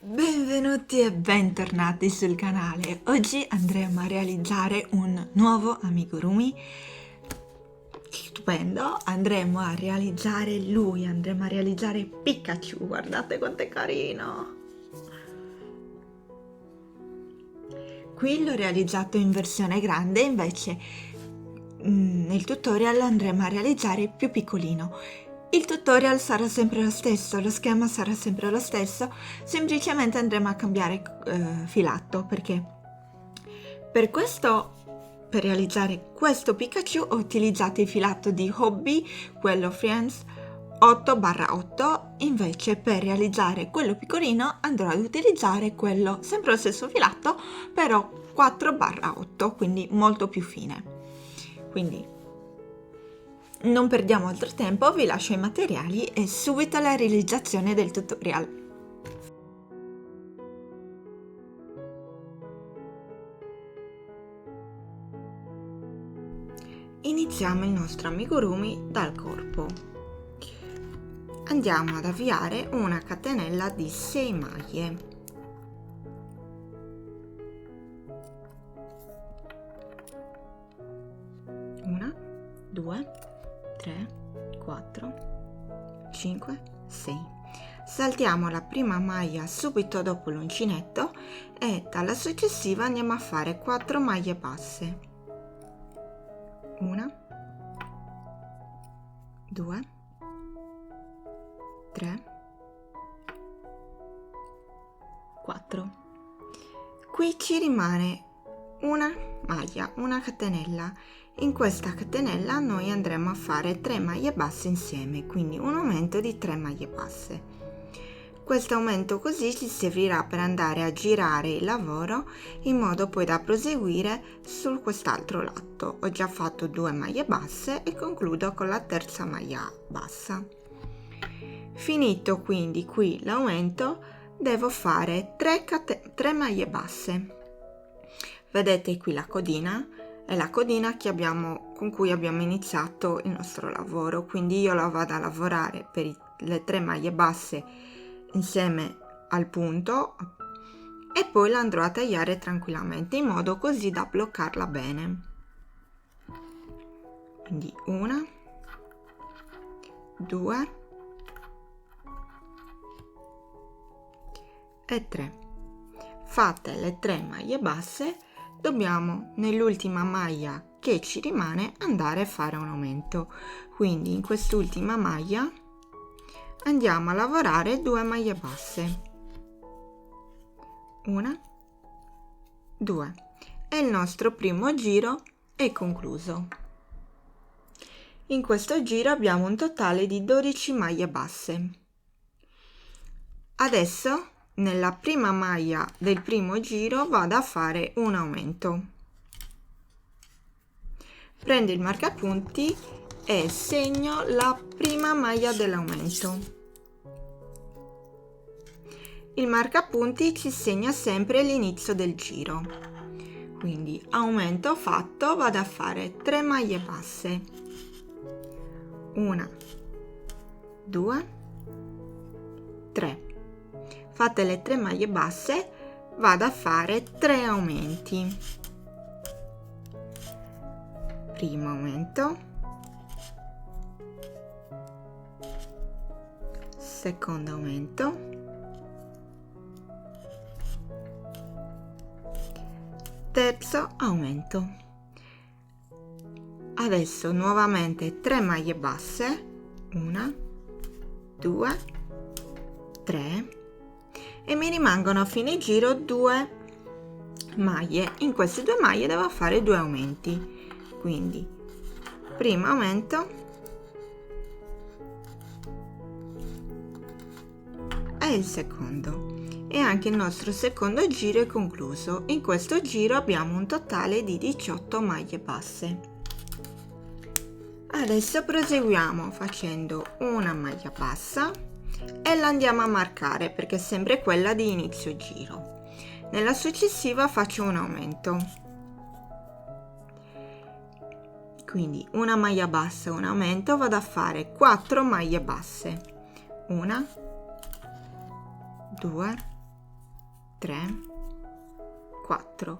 Benvenuti e bentornati sul canale. Oggi andremo a realizzare un nuovo amigurumi stupendo. Andremo a realizzare Pikachu. Guardate quanto è carino. Qui l'ho realizzato in versione grande, invece nel tutorial andremo a realizzare più piccolino. Il tutorial sarà sempre lo stesso, lo schema sarà sempre lo stesso, semplicemente andremo a cambiare filato, perché per realizzare questo Pikachu ho utilizzato il filato di Hobby, quello Friends 8/8, invece per realizzare quello piccolino andrò ad utilizzare quello, sempre lo stesso filato, però 4/8, quindi molto più fine. Quindi non perdiamo altro tempo, vi lascio i materiali e subito la realizzazione del tutorial. Iniziamo il nostro amigurumi dal corpo. Andiamo ad avviare una catenella di 6 maglie. Una, 2, 3, 4, 5, 6. Saltiamo la prima maglia subito dopo l'uncinetto e dalla successiva andiamo a fare 4 maglie basse. 1, 2, 3, 4. Qui ci rimane una maglia, una catenella. In questa catenella noi andremo a fare 3 maglie basse insieme, quindi un aumento di 3 maglie basse. Questo aumento così ci servirà per andare a girare il lavoro in modo poi da proseguire su quest'altro lato. Ho già fatto 2 maglie basse e concludo con la terza maglia bassa. Finito quindi qui l'aumento, devo fare 3 maglie basse. Vedete qui la codina? È la codina con cui abbiamo iniziato il nostro lavoro, quindi io la vado a lavorare per le 3 maglie basse insieme al punto e poi la andrò a tagliare tranquillamente in modo così da bloccarla bene. Quindi 1, 2 e 3. Fatte le 3 maglie basse, dobbiamo nell'ultima maglia che ci rimane andare a fare un aumento, quindi in quest'ultima maglia andiamo a lavorare 2 maglie basse, 1, 2 e il nostro primo giro è concluso. In questo giro abbiamo un totale di 12 maglie basse. Adesso nella prima maglia del primo giro vado a fare un aumento. Prendo il marcapunti e segno la prima maglia dell'aumento. Il marcapunti ci segna sempre l'inizio del giro. Quindi aumento fatto, vado a fare 3 maglie basse. 1, 2, 3. Fatte le 3 maglie basse, vado a fare 3 aumenti. Primo aumento, secondo aumento, terzo aumento. Adesso nuovamente 3 maglie basse, 1, 2, 3 e mi rimangono a fine giro 2 maglie. In queste 2 maglie devo fare 2 aumenti, quindi primo aumento e il secondo, e anche il nostro secondo giro è concluso. In questo giro abbiamo un totale di 18 maglie basse. Adesso proseguiamo facendo una maglia bassa e la andiamo a marcare perché è sempre quella di inizio giro. Nella successiva faccio un aumento, quindi una maglia bassa e un aumento, vado a fare 4 maglie basse, 1, 2, 3, 4.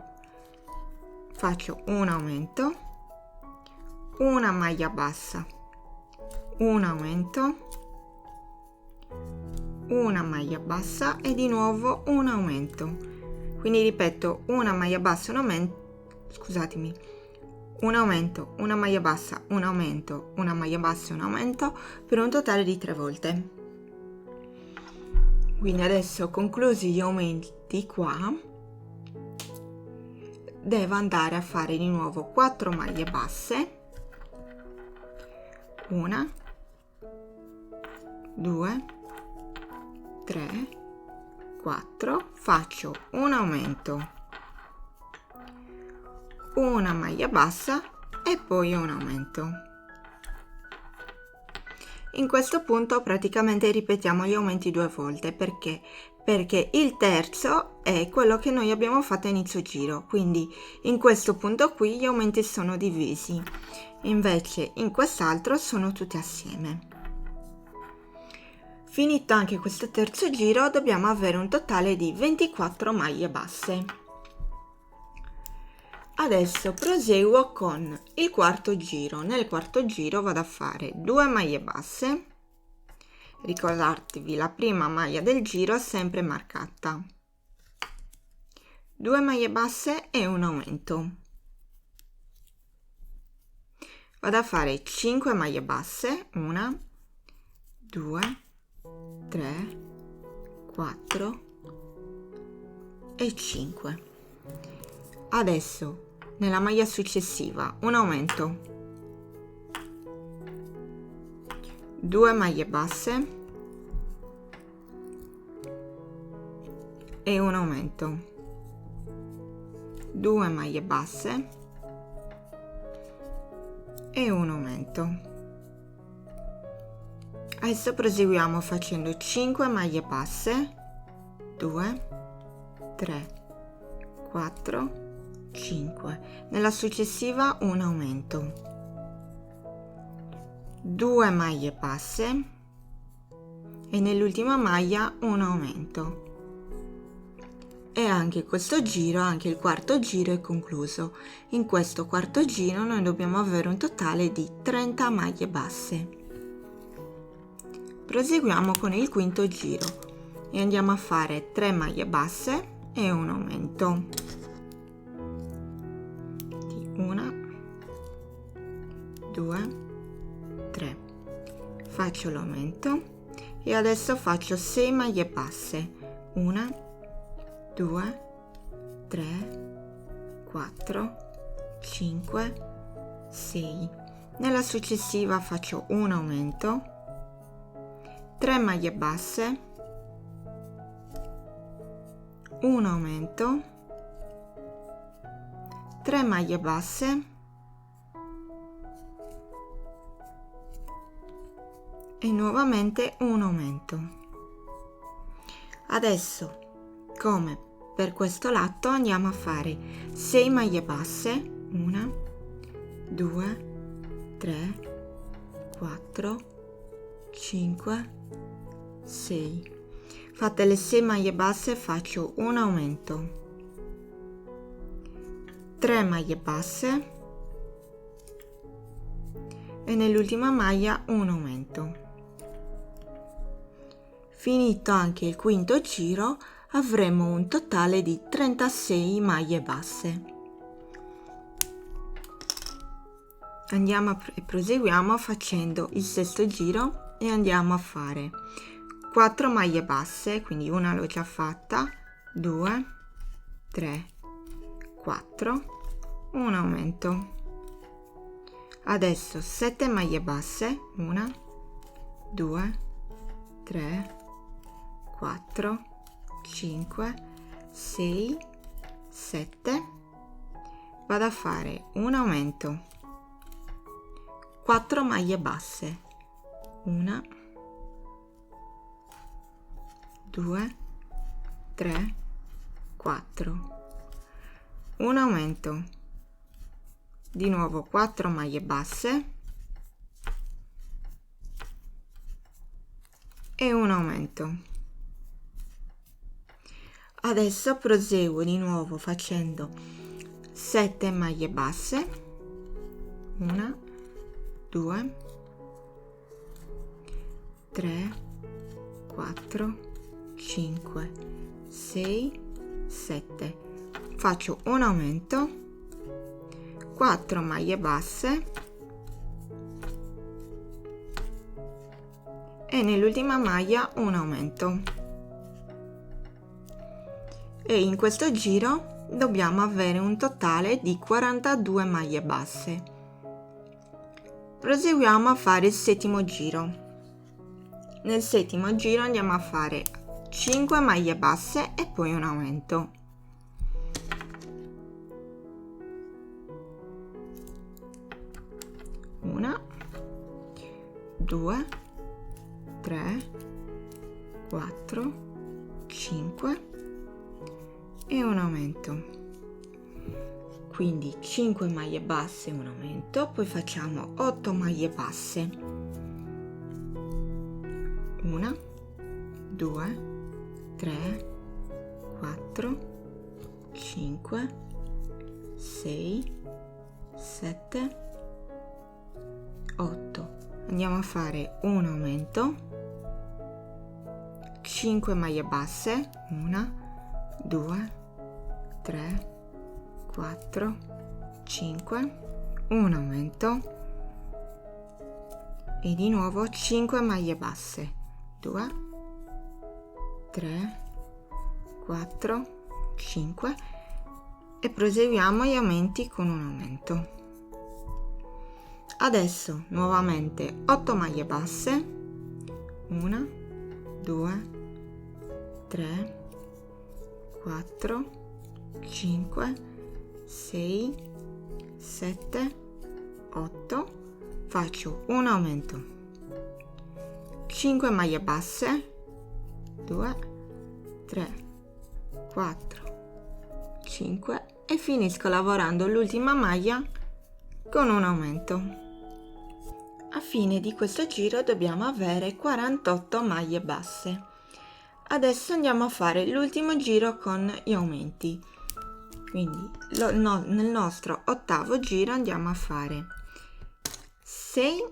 Faccio un aumento, una maglia bassa, un aumento, una maglia bassa e di nuovo un aumento. Quindi ripeto, una maglia bassa, un aumento, scusatemi, un aumento, una maglia bassa, un aumento, una maglia bassa e un aumento per un totale di 3 volte. Quindi adesso, conclusi gli aumenti qua, devo andare a fare di nuovo 4 maglie basse, 1, 2, 3, 4, faccio un aumento, una maglia bassa e poi un aumento. In questo punto praticamente ripetiamo gli aumenti 2 volte perché il terzo è quello che noi abbiamo fatto a inizio giro, quindi in questo punto qui gli aumenti sono divisi, invece in quest'altro sono tutti assieme. Finito anche questo terzo giro dobbiamo avere un totale di 24 maglie basse. Adesso proseguo con il quarto giro. Nel quarto giro vado a fare 2 maglie basse. Ricordatevi, la prima maglia del giro è sempre marcata. 2 maglie basse e un aumento. Vado a fare 5 maglie basse, 1, 2, 3, 4 e 5. Adesso nella maglia successiva un aumento, 2 maglie basse e un aumento, 2 maglie basse e un aumento. Adesso proseguiamo facendo 5 maglie basse, 2, 3, 4, 5. Nella successiva un aumento, 2 maglie basse e nell'ultima maglia un aumento. E anche questo giro, anche il quarto giro è concluso. In questo quarto giro noi dobbiamo avere un totale di 30 maglie basse. Proseguiamo con il quinto giro e andiamo a fare 3 maglie basse e un aumento. 1, 2, 3. Faccio l'aumento e adesso faccio 6 maglie basse, 1, 2, 3, 4, 5, 6. Nella successiva faccio un aumento, 3 maglie basse, un aumento, 3 maglie basse e nuovamente un aumento. Adesso, come per questo lato, andiamo a fare 6 maglie basse, 1, 2, 3, 4, 5, 6. Fatte le 6 maglie basse faccio un aumento, 3 maglie basse e nell'ultima maglia un aumento. Finito anche il quinto giro avremo un totale di 36 maglie basse. Andiamo e proseguiamo facendo il sesto giro e andiamo a fare 4 maglie basse, quindi una l'ho già fatta, 2, 3, 4, un aumento. Adesso 7 maglie basse, 1, 2, 3, 4, 5, 6, 7. Vado a fare un aumento, 4 maglie basse, 1, 2, 3, 4. Un aumento, di nuovo 4 maglie basse e un aumento. Adesso proseguo di nuovo facendo 7 maglie basse, 1, 2, 3, 4, 5, 6, 7. Faccio un aumento, 4 maglie basse e nell'ultima maglia un aumento. E in questo giro dobbiamo avere un totale di 42 maglie basse. Proseguiamo a fare il settimo giro. Nel settimo giro andiamo a fare 5 maglie basse e poi un aumento. Una, 2, 3, 4, 5 e un aumento. Quindi 5 maglie basse e un aumento, poi facciamo 8 maglie basse. 1, 2, 3, 4, 5, 6, 7, 8. Andiamo a fare un aumento, 5 maglie basse, 1, 2, 3, 4, 5, un aumento e di nuovo 5 maglie basse, 2, 3, 4, 5 e proseguiamo gli aumenti con un aumento. Adesso nuovamente 8 maglie basse, 1, 2, 3, 4, 5, 6, 7, 8, faccio un aumento, 5 maglie basse, 2, 3, 4, 5 e finisco lavorando l'ultima maglia con un aumento. A fine di questo giro dobbiamo avere 48 maglie basse. Adesso andiamo a fare l'ultimo giro con gli aumenti. Quindi nel nostro ottavo giro andiamo a fare 6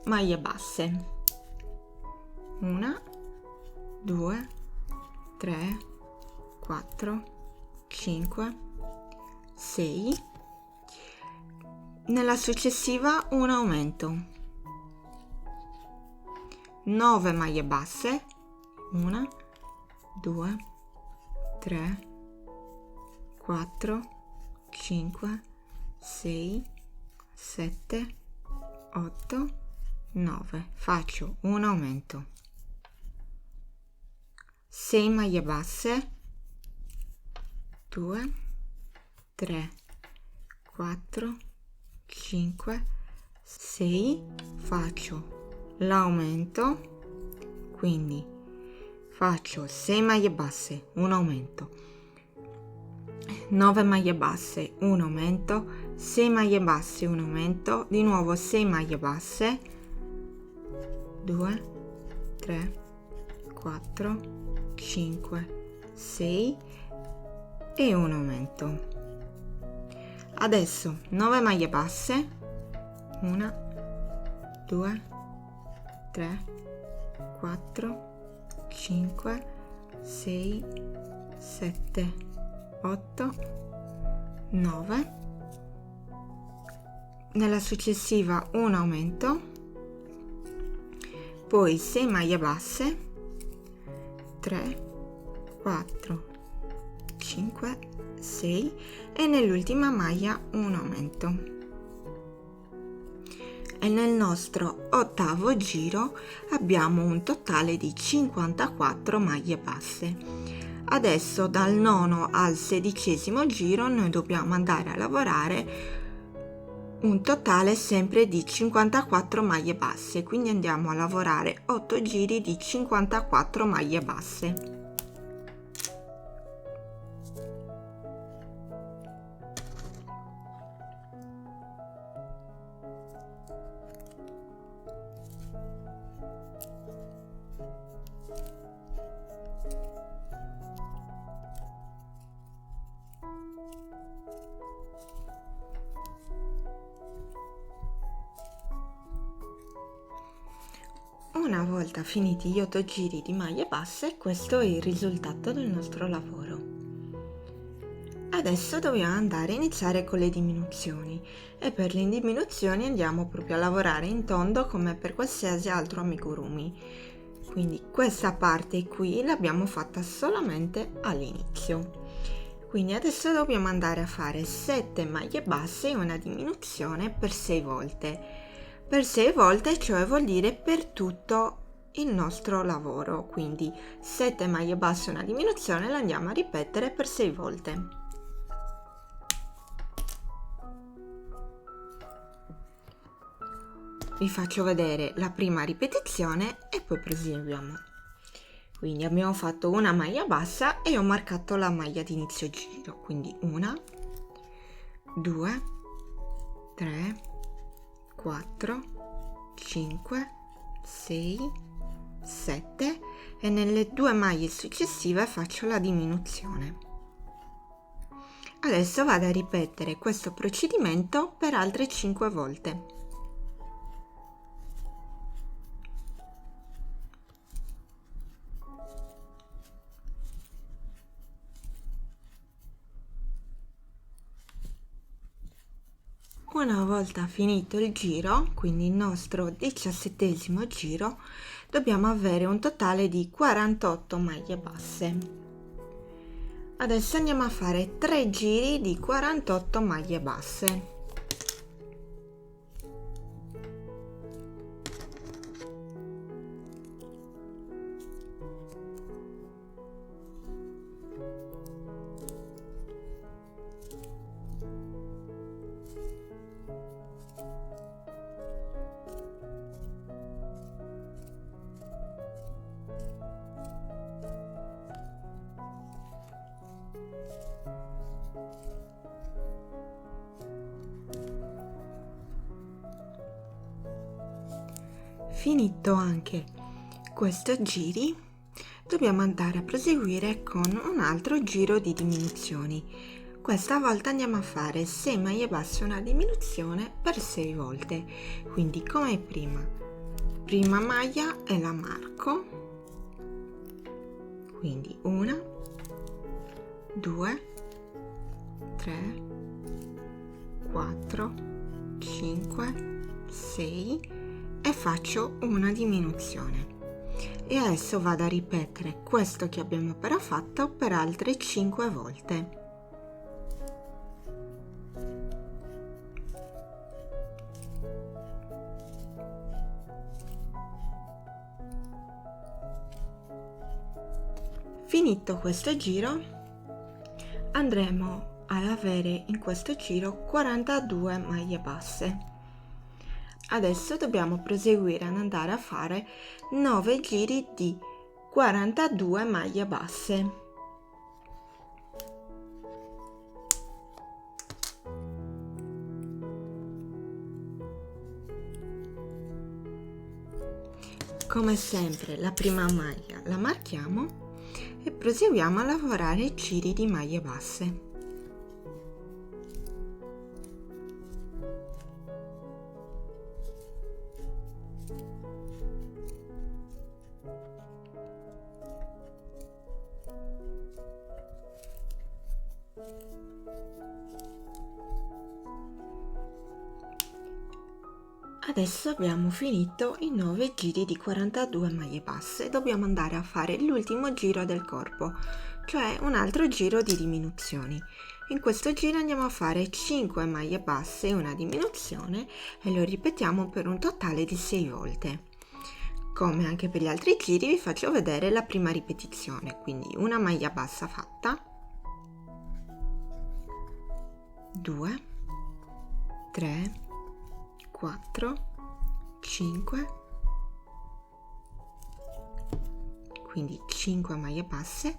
maglie basse. 1, 2, 3, 4, 5, 6. Nella successiva un aumento. 9 maglie basse, 1, 2, 3, 4, 5, 6, 7, 8, 9. Faccio un aumento. 6 maglie basse, 2, 3, 4, 5, 6. Faccio l'aumento, quindi faccio 6 maglie basse, un aumento, 9 maglie basse, un aumento, 6 maglie basse, un aumento, di nuovo 6 maglie basse, 2, 3, 4, 5, 6 e un aumento. Adesso 9 maglie basse, 1, 2, 3, 4, 5, 6, 7, 8, 9. Nella successiva un aumento, poi 6 maglie basse, 3, 4, 5, 6 e nell'ultima maglia un aumento. E nel nostro ottavo giro abbiamo un totale di 54 maglie basse. Adesso dal nono al sedicesimo giro noi dobbiamo andare a lavorare un totale sempre di 54 maglie basse, quindi andiamo a lavorare 8 giri di 54 maglie basse. Una volta finiti gli 8 giri di maglie basse, questo è il risultato del nostro lavoro. Adesso dobbiamo iniziare con le diminuzioni e per le diminuzioni andiamo proprio a lavorare in tondo come per qualsiasi altro amigurumi. Quindi questa parte qui l'abbiamo fatta solamente all'inizio. Quindi adesso dobbiamo andare a fare 7 maglie basse e una diminuzione per 6 volte. Per 6 volte, cioè vuol dire per tutto il nostro lavoro. Quindi 7 maglie basse e una diminuzione la andiamo a ripetere per 6 volte. Vi faccio vedere la prima ripetizione e poi proseguiamo. Quindi abbiamo fatto una maglia bassa e ho marcato la maglia di inizio giro, quindi 1, 2, 3, 4, 5, 6, 7 e nelle 2 maglie successive faccio la diminuzione. Adesso vado a ripetere questo procedimento per altre 5 volte. Una volta finito il giro, quindi il nostro 17° giro, dobbiamo avere un totale di 48 maglie basse. Adesso andiamo a fare 3 giri di 48 maglie basse. Finito anche questo giri, dobbiamo andare a proseguire con un altro giro di diminuzioni. Questa volta andiamo a fare 6 maglie basse e una diminuzione per 6 volte. Quindi come prima maglia e la marco. Quindi 1, 2, 3, 4, 5, 6 e faccio una diminuzione. E adesso vado a ripetere questo che abbiamo appena fatto per altre 5 volte. Finito questo giro, andremo ad avere in questo giro 42 maglie basse. Adesso dobbiamo proseguire ad andare a fare 9 giri di 42 maglie basse. Come sempre la prima maglia la marchiamo e proseguiamo a lavorare giri di maglie basse. Adesso abbiamo finito i 9 giri di 42 maglie basse, dobbiamo andare a fare l'ultimo giro del corpo, cioè un altro giro di diminuzioni. In questo giro andiamo a fare 5 maglie basse e una diminuzione e lo ripetiamo per un totale di 6 volte. Come anche per gli altri giri vi faccio vedere la prima ripetizione, quindi una maglia bassa fatta, 2, 3, 4, 5, quindi 5 maglie basse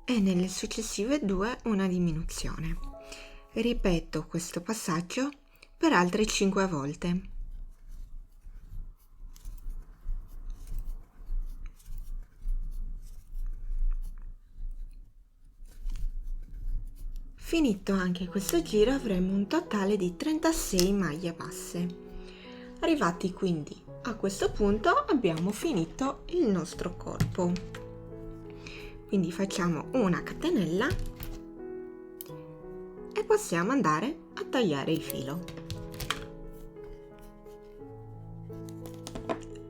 e nelle successive 2 una diminuzione. Ripeto questo passaggio per altre 5 volte. Finito anche questo giro avremo un totale di 36 maglie basse. Arrivati quindi A questo punto abbiamo finito il nostro corpo, quindi facciamo una catenella e possiamo andare a tagliare il filo.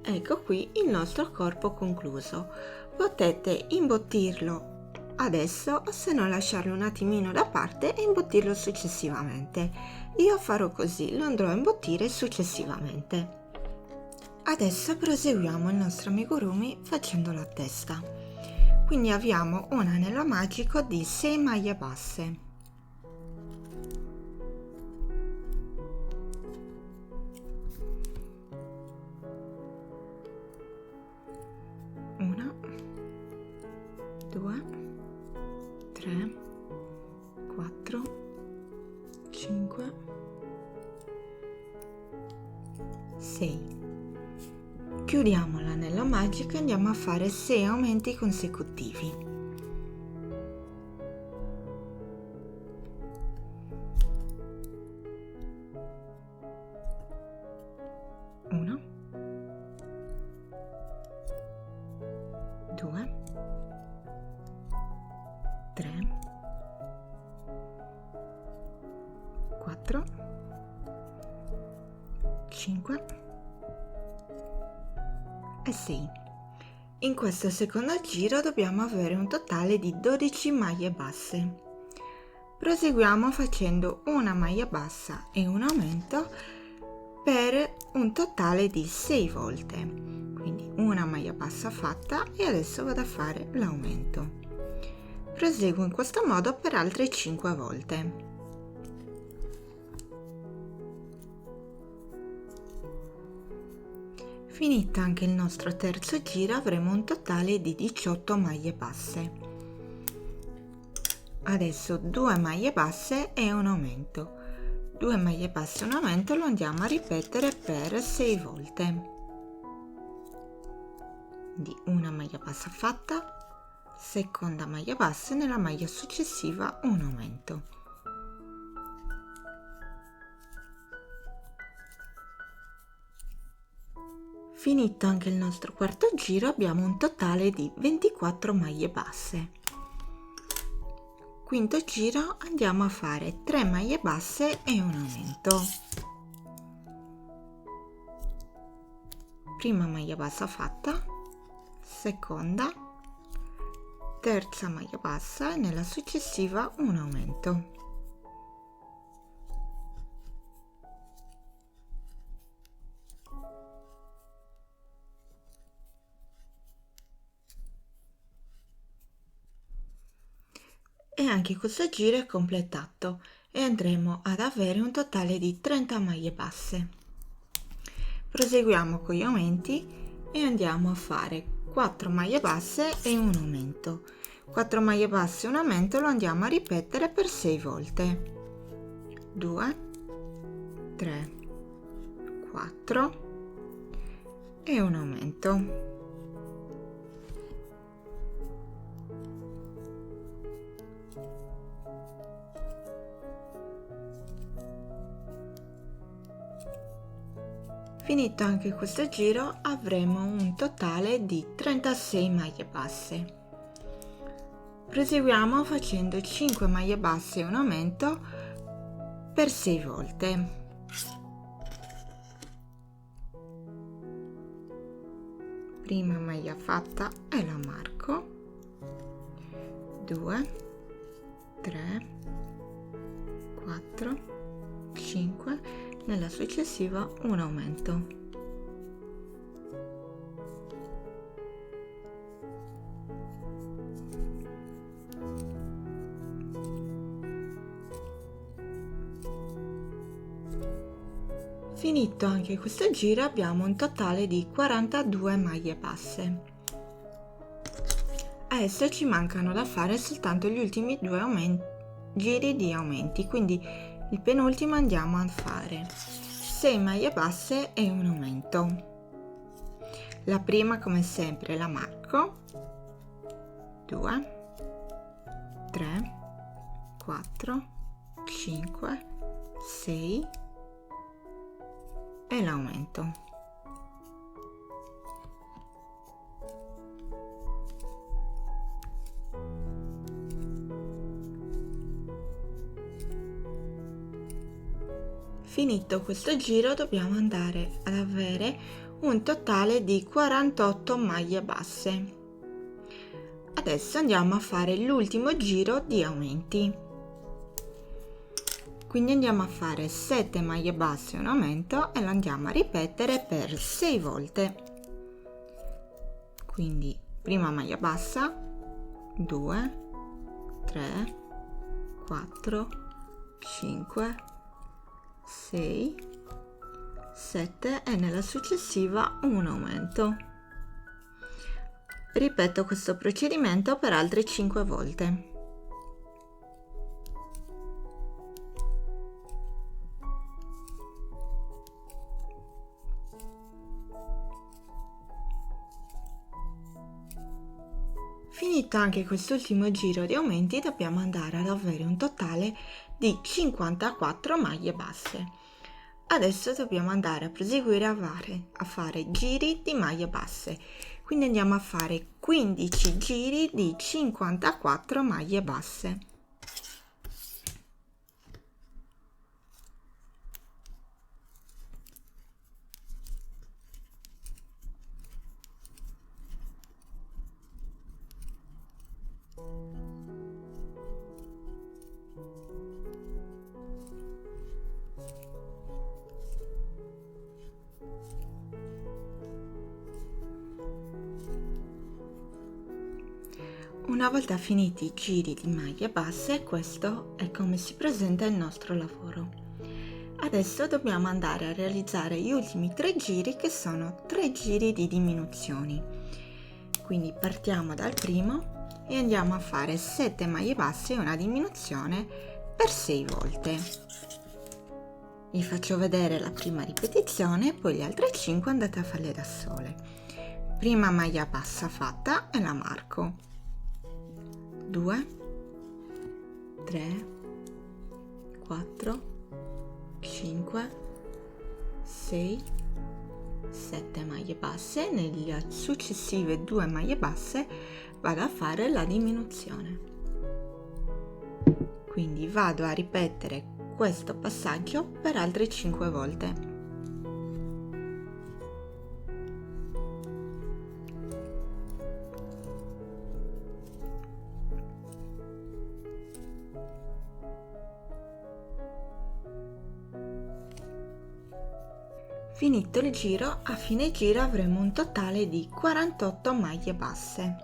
Ecco qui il nostro corpo concluso. Potete imbottirlo adesso o se no lasciarlo un attimino da parte e imbottirlo successivamente. Io farò così, lo andrò a imbottire successivamente. Adesso proseguiamo il nostro amigurumi facendo la testa. Quindi abbiamo un anello magico di 6 maglie basse. Una, 2, 3, 4, 5, 6. Chiudiamo l'anello magico e andiamo a fare 6 aumenti consecutivi. 1, 2, 3, 4, 5 e 6. In questo secondo giro dobbiamo avere un totale di 12 maglie basse. Proseguiamo facendo una maglia bassa e un aumento per un totale di 6 volte. Quindi una maglia bassa fatta e adesso vado a fare l'aumento. Proseguo in questo modo per altre 5 volte. Finito anche il nostro terzo giro avremo un totale di 18 maglie basse. Adesso 2 maglie basse e un aumento. 2 maglie basse e un aumento lo andiamo a ripetere per 6 volte. Di una maglia bassa fatta, seconda maglia bassa e nella maglia successiva un aumento. Finito anche il nostro quarto giro abbiamo un totale di 24 maglie basse. Quinto giro andiamo a fare 3 maglie basse e un aumento. Prima maglia bassa fatta, seconda, terza maglia bassa e nella successiva un aumento. E anche questo giro è completato e andremo ad avere un totale di 30 maglie basse. Proseguiamo con gli aumenti e andiamo a fare 4 maglie basse e un aumento. 4 maglie basse e un aumento lo andiamo a ripetere per 6 volte. 2, 3, 4 e un aumento. Finito anche questo giro avremo un totale di 36 maglie basse. Proseguiamo facendo 5 maglie basse e un aumento per 6 volte. Prima maglia fatta e la marco. 2, 3, 4, 5. Nella successiva un aumento. Finito anche questo giro abbiamo un totale di 42 maglie basse. Adesso ci mancano da fare soltanto gli ultimi 2 giri di aumenti, quindi il penultimo andiamo a fare 6 maglie basse e un aumento. La prima come sempre la marco. 2, 3, 4, 5, 6 e l'aumento. Finito questo giro dobbiamo andare ad avere un totale di 48 maglie basse. Adesso andiamo a fare l'ultimo giro di aumenti. Quindi andiamo a fare 7 maglie basse un aumento e lo andiamo a ripetere per 6 volte. Quindi prima maglia bassa, 2, 3, 4, 5, 6, 7 e nella successiva un aumento. Ripeto questo procedimento per altre 5 volte. Finito anche quest'ultimo giro di aumenti dobbiamo andare ad avere un totale di 54 maglie basse. Adesso dobbiamo andare a proseguire a fare giri di maglie basse, quindi andiamo a fare 15 giri di 54 maglie basse. Una volta finiti i giri di maglie basse, questo è come si presenta il nostro lavoro. Adesso dobbiamo andare a realizzare gli ultimi 3 giri, che sono 3 giri di diminuzioni. Quindi partiamo dal primo e andiamo a fare 7 maglie basse e una diminuzione per 6 volte. Vi faccio vedere la prima ripetizione, poi le altre 5 andate a farle da sole. Prima maglia bassa fatta e la marco. 2, 3, 4, 5, 6, 7 maglie basse. Nelle successive 2 maglie basse vado a fare la diminuzione. Quindi vado a ripetere questo passaggio per altre 5 volte. Finito il giro, a fine giro avremo un totale di 48 maglie basse.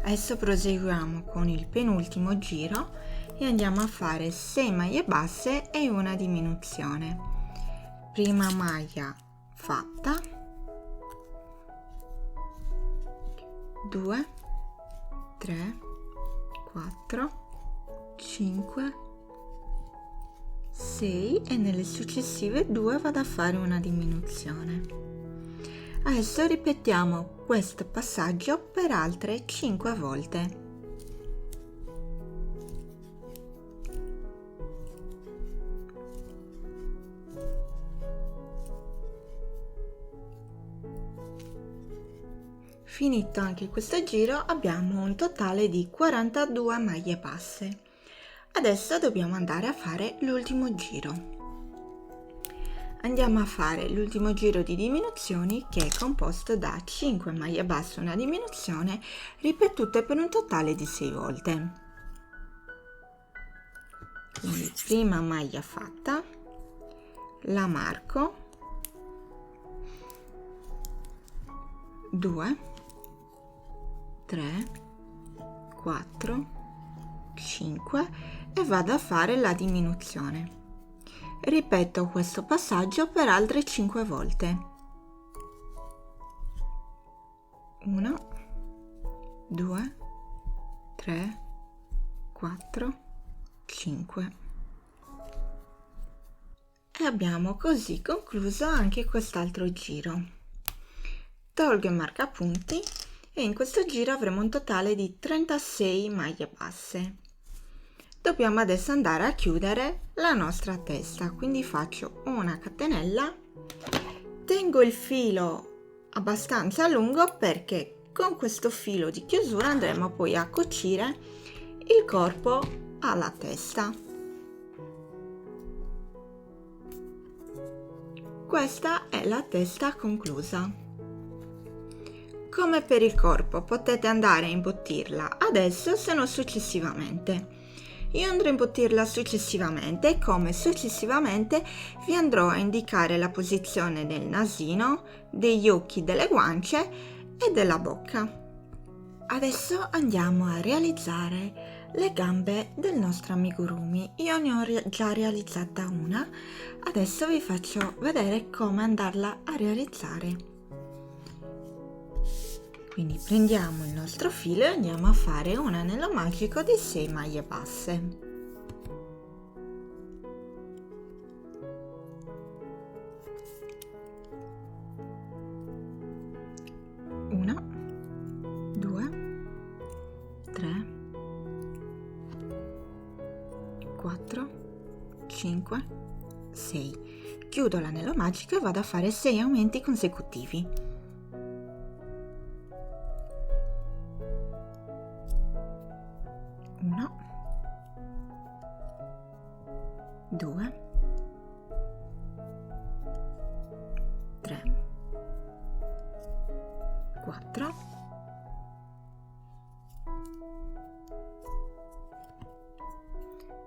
Adesso proseguiamo con il penultimo giro e andiamo a fare 6 maglie basse e una diminuzione. Prima maglia fatta, 2, 3, 4, 5, 6 e nelle successive 2 vado a fare una diminuzione. Adesso ripetiamo questo passaggio per altre 5 volte. Finito anche questo giro abbiamo un totale di 42 maglie basse. Adesso dobbiamo andare a fare l'ultimo giro. Andiamo a fare l'ultimo giro di diminuzioni, che è composto da 5 maglie basse e una diminuzione ripetute per un totale di 6 volte. Quindi prima maglia fatta, la marco, 2, 3, 4, 5 e vado a fare la diminuzione. Ripeto questo passaggio per altre 5 volte. 1, 2, 3, 4, 5. E abbiamo così concluso anche quest'altro giro. Tolgo il marcapunti e in questo giro avremo un totale di 36 maglie basse. Dobbiamo adesso andare a chiudere la nostra testa, quindi faccio una catenella, tengo il filo abbastanza lungo perché con questo filo di chiusura andremo poi a cucire il corpo alla testa. Questa è la testa conclusa. Come per il corpo, potete andare a imbottirla adesso se no successivamente. Io andrò a imbottirla successivamente e come successivamente vi andrò a indicare la posizione del nasino, degli occhi, delle guance e della bocca. Adesso andiamo a realizzare le gambe del nostro amigurumi. Io ne ho già realizzata una, adesso vi faccio vedere come andarla a realizzare. Quindi prendiamo il nostro filo e andiamo a fare un anello magico di 6 maglie basse. Una, 2, 3, 4, 5, 6. Chiudo l'anello magico e vado a fare 6 aumenti consecutivi. 1, 2, 3, 4,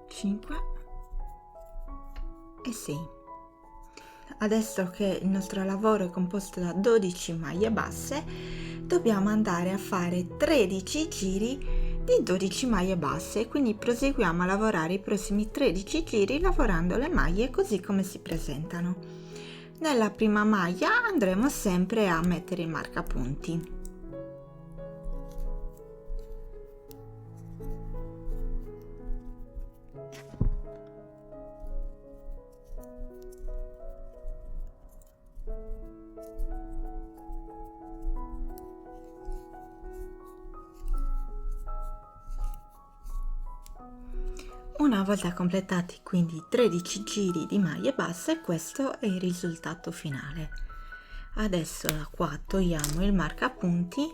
5 e 6. Adesso che il nostro lavoro è composto da 12 maglie basse, dobbiamo andare a fare 13 giri di 12 maglie basse, quindi proseguiamo a lavorare i prossimi 13 giri lavorando le maglie così come si presentano. Nella prima maglia andremo sempre a mettere il marcapunti. Una volta completati quindi 13 giri di maglie basse, questo è il risultato finale. Adesso da qua togliamo il marcapunti,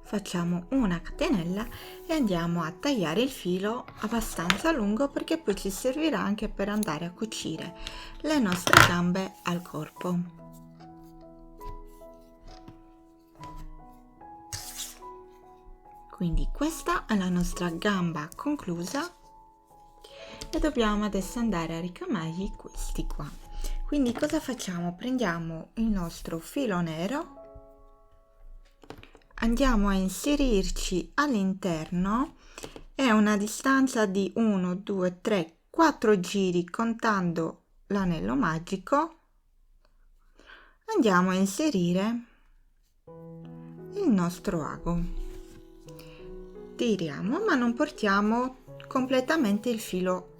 facciamo una catenella e andiamo a tagliare il filo abbastanza lungo perché poi ci servirà anche per andare a cucire le nostre gambe al corpo. Quindi questa è la nostra gamba conclusa e dobbiamo adesso andare a ricamargli questi qua. Quindi cosa facciamo? Prendiamo il nostro filo nero, andiamo a inserirci all'interno e a una distanza di 1, 2, 3, 4 giri contando l'anello magico andiamo a inserire il nostro ago. Tiriamo ma non portiamo completamente il filo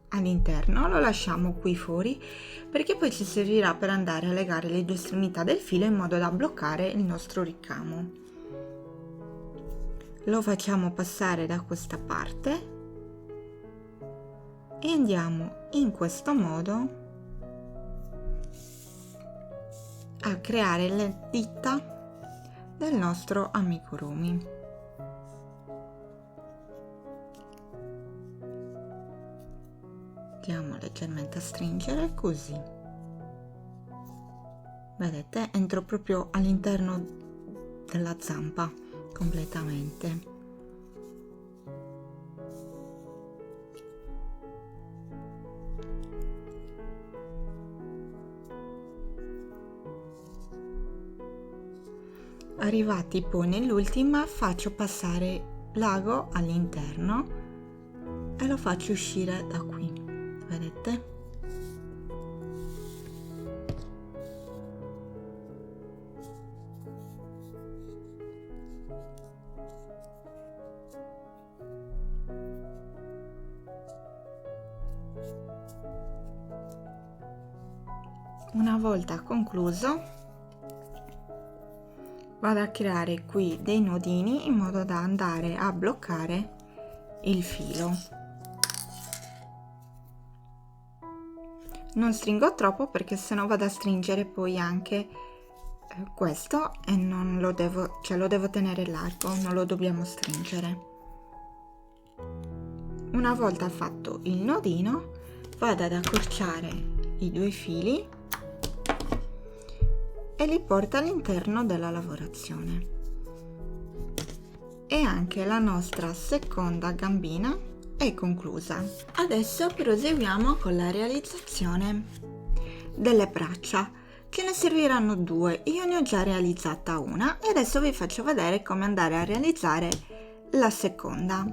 all'interno, lo lasciamo qui fuori perché poi ci servirà per andare a legare le due estremità del filo in modo da bloccare il nostro ricamo. Lo facciamo passare da questa parte e andiamo in questo modo a creare le dita del nostro amigurumi. Andiamo leggermente a stringere così, vedete, entro proprio all'interno della zampa completamente. Arrivati poi nell'ultima faccio passare l'ago all'interno e lo faccio uscire da qui. Vedete? Una volta concluso vado a creare qui dei nodini in modo da andare a bloccare il filo. Non stringo troppo perché sennò vado a stringere poi anche questo e non lo devo, lo devo tenere largo, non lo dobbiamo stringere. Una volta fatto il nodino vado ad accorciare i due fili e li porta all'interno della lavorazione. E anche la nostra seconda gambina è conclusa. Adesso proseguiamo con la realizzazione delle braccia. Ce ne serviranno due, io ne ho già realizzata una e adesso vi faccio vedere come andare a realizzare la seconda.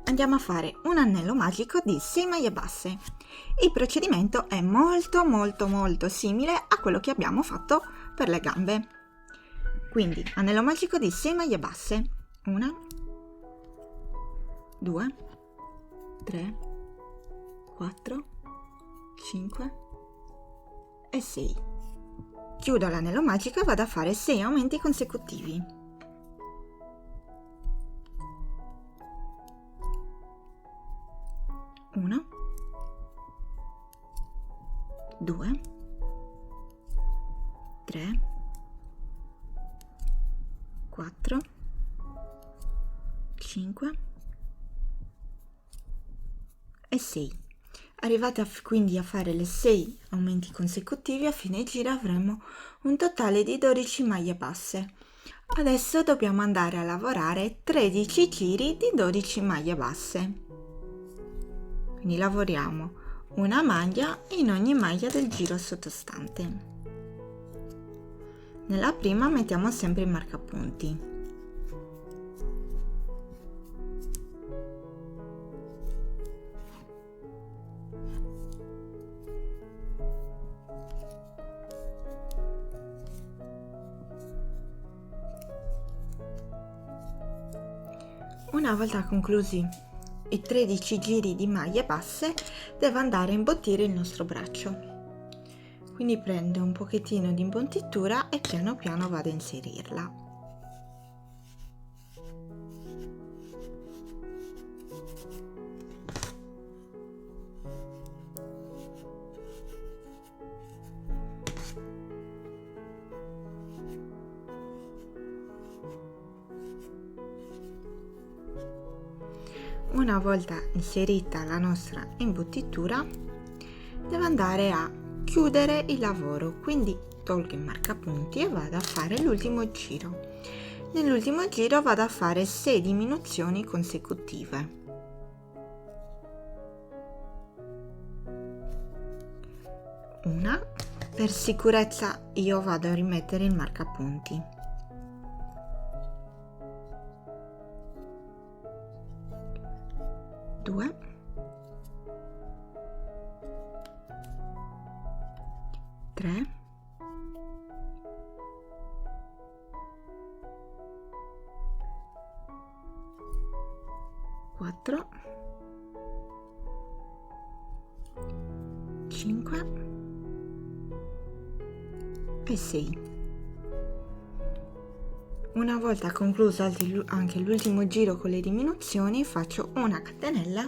Andiamo a fare un anello magico di 6 maglie basse. Il procedimento è molto simile a quello che abbiamo fatto per le gambe. Quindi anello magico di 6 maglie basse, 1, 2, 3, 4, 5 e 6. Chiudo l'anello magico e vado a fare 6 aumenti consecutivi. 1, 2, 3, 4, 5 e 6. Arrivate quindi a fare le 6 aumenti consecutivi, a fine giro avremo un totale di 12 maglie basse. Adesso dobbiamo andare a lavorare 13 giri di 12 maglie basse. Quindi lavoriamo una maglia in ogni maglia del giro sottostante. Nella prima mettiamo sempre il marcapunti. Una volta conclusi i 13 giri di maglie basse, devo andare a imbottire il nostro braccio. Quindi prendo un pochettino di imbottitura e piano piano vado a inserirla. Una volta inserita la nostra imbottitura, devo andare a chiudere il lavoro, quindi tolgo il marcapunti e vado a fare l'ultimo giro. Nell'ultimo giro vado a fare 6 diminuzioni consecutive. Una, per sicurezza io vado a rimettere il marcapunti. 2, 3, 4, 5 e 6. Una volta concluso anche l'ultimo giro con le diminuzioni, faccio una catenella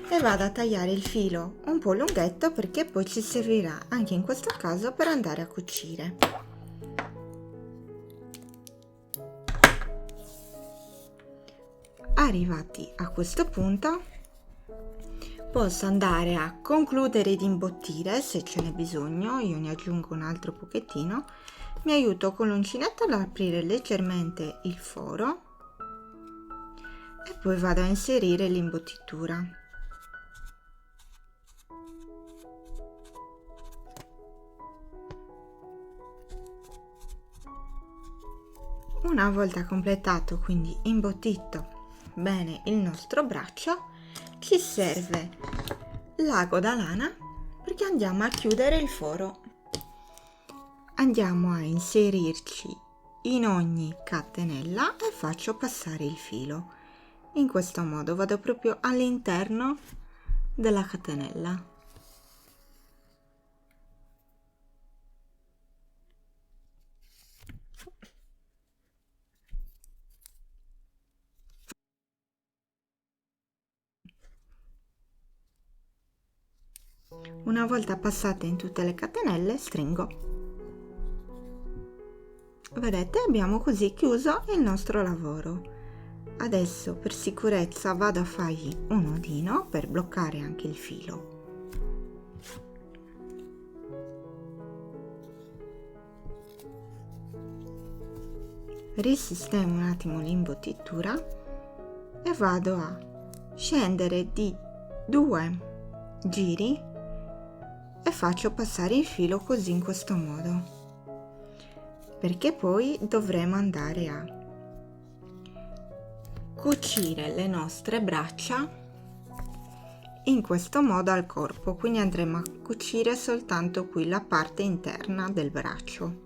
e vado a tagliare il filo un po' lunghetto, perché poi ci servirà anche in questo caso per andare a cucire. Arrivati a questo punto, posso andare a concludere di imbottire se ce n'è bisogno. Io ne aggiungo un altro pochettino. Mi aiuto con l'uncinetto ad aprire leggermente il foro e poi vado a inserire l'imbottitura. Una volta completato, quindi imbottito bene il nostro braccio, ci serve l'ago da lana perché andiamo a chiudere il foro. Andiamo a inserirci in ogni catenella e faccio passare il filo. In questo modo vado proprio all'interno della catenella. Una volta passate in tutte le catenelle, stringo. Vedete, abbiamo così chiuso il nostro lavoro. Adesso per sicurezza vado a fargli un nodino per bloccare anche il filo. risistemo un attimo l'imbottitura e vado a scendere di 2 giri e faccio passare il filo così, in questo modo, perché poi dovremo andare a cucire le nostre braccia in questo modo al corpo, quindi andremo a cucire soltanto qui la parte interna del braccio.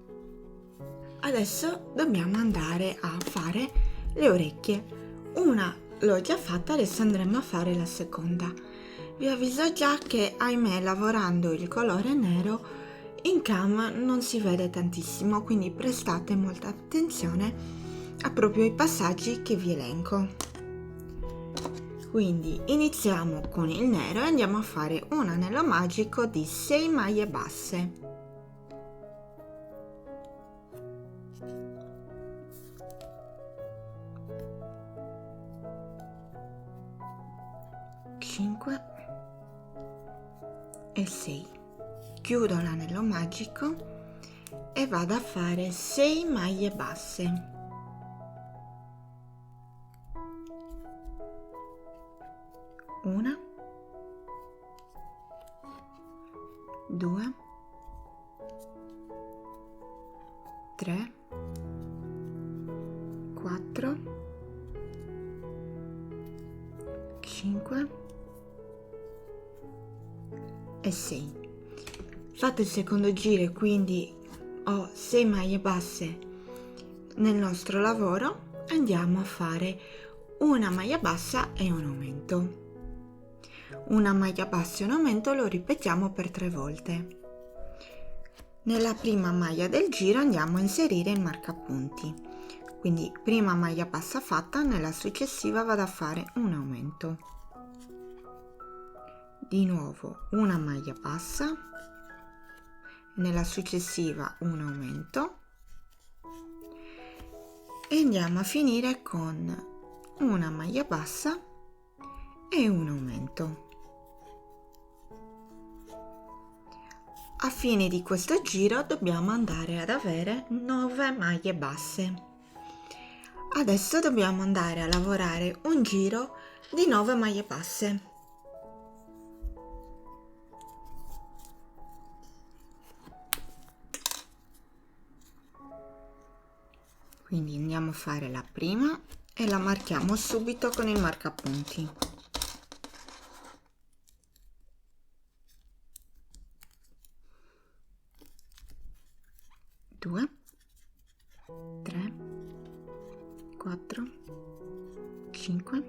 Adesso dobbiamo andare a fare le orecchie. Una l'ho già fatta, adesso andremo a fare la seconda. Vi avviso già che, ahimè, lavorando il colore nero in cam non si vede tantissimo, quindi prestate molta attenzione a proprio i passaggi che vi elenco. Quindi iniziamo con il nero e andiamo a fare un anello magico di 6 maglie basse. Cinque e 6. Chiudo l'anello magico e vado a fare 6 maglie basse. Una, 2, 3, 4, 5 e 6. Fatto il secondo giro, quindi ho 6 maglie basse nel nostro lavoro, andiamo a fare una maglia bassa e un aumento. Una maglia bassa e un aumento lo ripetiamo per 3 volte. Nella prima maglia del giro andiamo a inserire il marcapunti, quindi prima maglia bassa fatta, nella successiva vado a fare un aumento, di nuovo una maglia bassa, nella successiva un aumento e andiamo a finire con una maglia bassa e un aumento. A fine di questo giro dobbiamo andare ad avere 9 maglie basse. Adesso dobbiamo andare a lavorare un giro di 9 maglie basse. Quindi andiamo a fare la prima e la marchiamo subito con il marcapunti. 2, 3, 4, 5,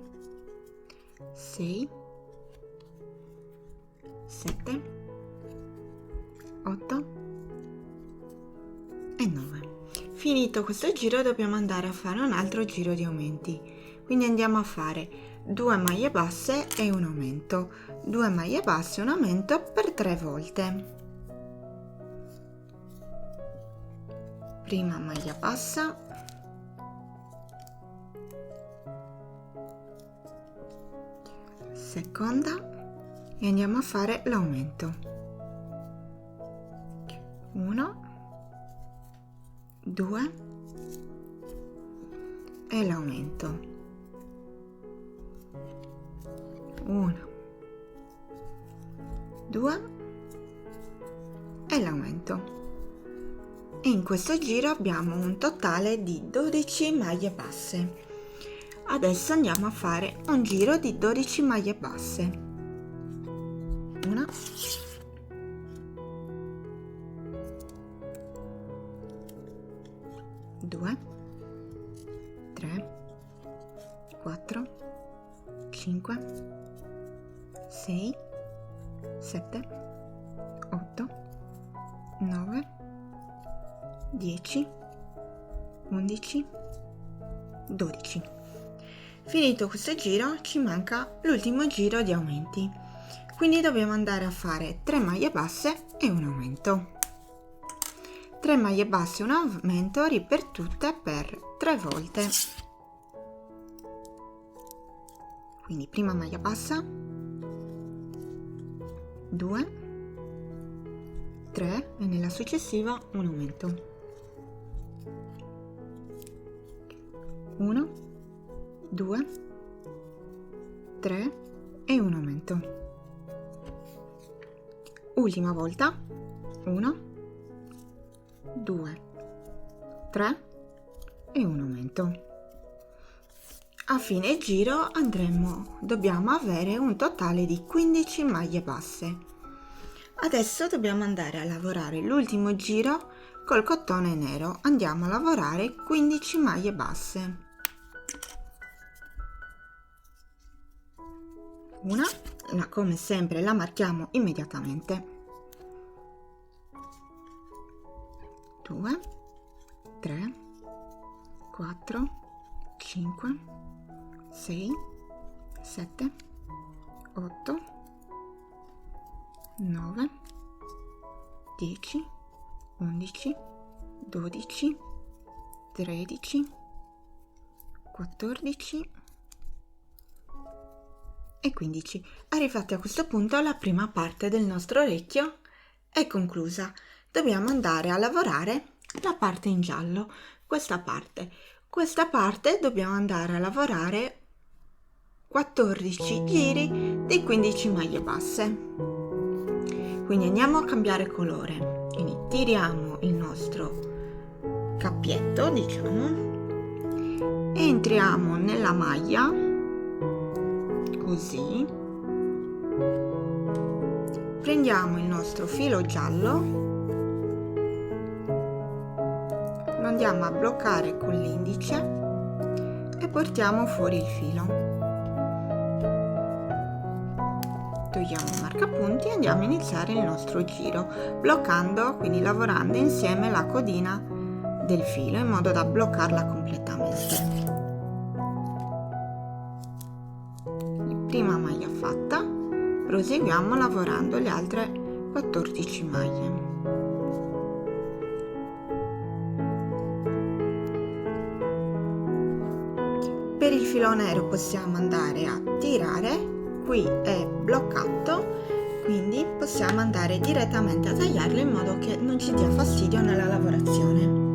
6, 7, 8 e 9. Finito questo giro dobbiamo andare a fare un altro giro di aumenti, quindi andiamo a fare 2 maglie basse e un aumento, 2 maglie basse e un aumento per 3 volte. Prima maglia bassa, seconda e andiamo a fare l'aumento. 1, 2 e l'aumento. 1, 2 e l'aumento. E in questo giro abbiamo un totale di 12 maglie basse. Adesso andiamo a fare un giro di 12 maglie basse. 1, 2, 3, 4, 5, 6, 7, 8, 9, 10, 11, 12. Finito questo giro ci manca l'ultimo giro di aumenti, quindi dobbiamo andare a fare 3 maglie basse e un aumento. 3 maglie basse e un aumento ripetute per 3 volte. Quindi prima maglia bassa, 2, 3 e nella successiva un aumento. 1, 2, 3 e un aumento. Ultima volta. 1, 2, 3 e un aumento. A fine giro dobbiamo avere un totale di 15 maglie basse. Adesso dobbiamo andare a lavorare l'ultimo giro col cotone nero. Andiamo a lavorare 15 maglie basse. Una, come sempre la marchiamo immediatamente. 2, 3, 4, 5, 6, 7, 8, 9, 10, 11, 12, 13, 14 e 15. Arrivati a questo punto, la prima parte del nostro orecchio è conclusa. Dobbiamo andare a lavorare la parte in giallo, questa parte dobbiamo andare a lavorare 14 giri di 15 maglie basse. Quindi andiamo a cambiare colore. Quindi tiriamo il nostro cappietto, diciamo, entriamo nella maglia così, prendiamo il nostro filo giallo, lo andiamo a bloccare con l'indice e portiamo fuori il filo. Togliamo il marcapunti e andiamo a iniziare il nostro giro, bloccando, quindi lavorando insieme la codina del filo in modo da bloccarla completamente. Prima maglia fatta, proseguiamo lavorando le altre 14 maglie. Per il filo nero possiamo andare a tirare, qui è bloccato, quindi possiamo andare direttamente a tagliarlo in modo che non ci dia fastidio nella lavorazione.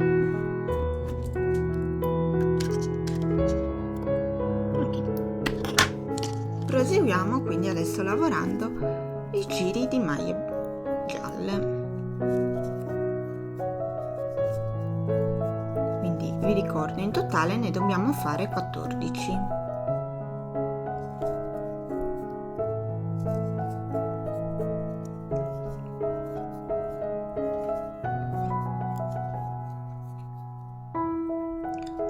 Proseguiamo quindi adesso lavorando i giri di maglie gialle. Quindi vi ricordo, in totale ne dobbiamo fare 14.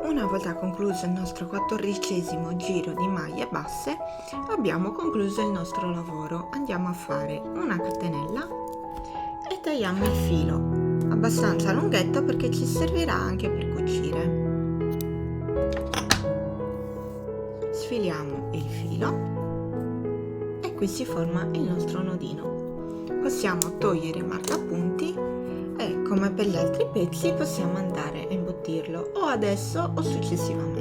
Una volta concluso il nostro 14° giro di maglie basse, abbiamo concluso il nostro lavoro. Andiamo a fare una catenella e tagliamo il filo abbastanza lunghetto perché ci servirà anche per cucire. Sfiliamo il filo e qui si forma il nostro nodino. Possiamo togliere i marcapunti e, come per gli altri pezzi, possiamo andare a imbottirlo o adesso o successivamente.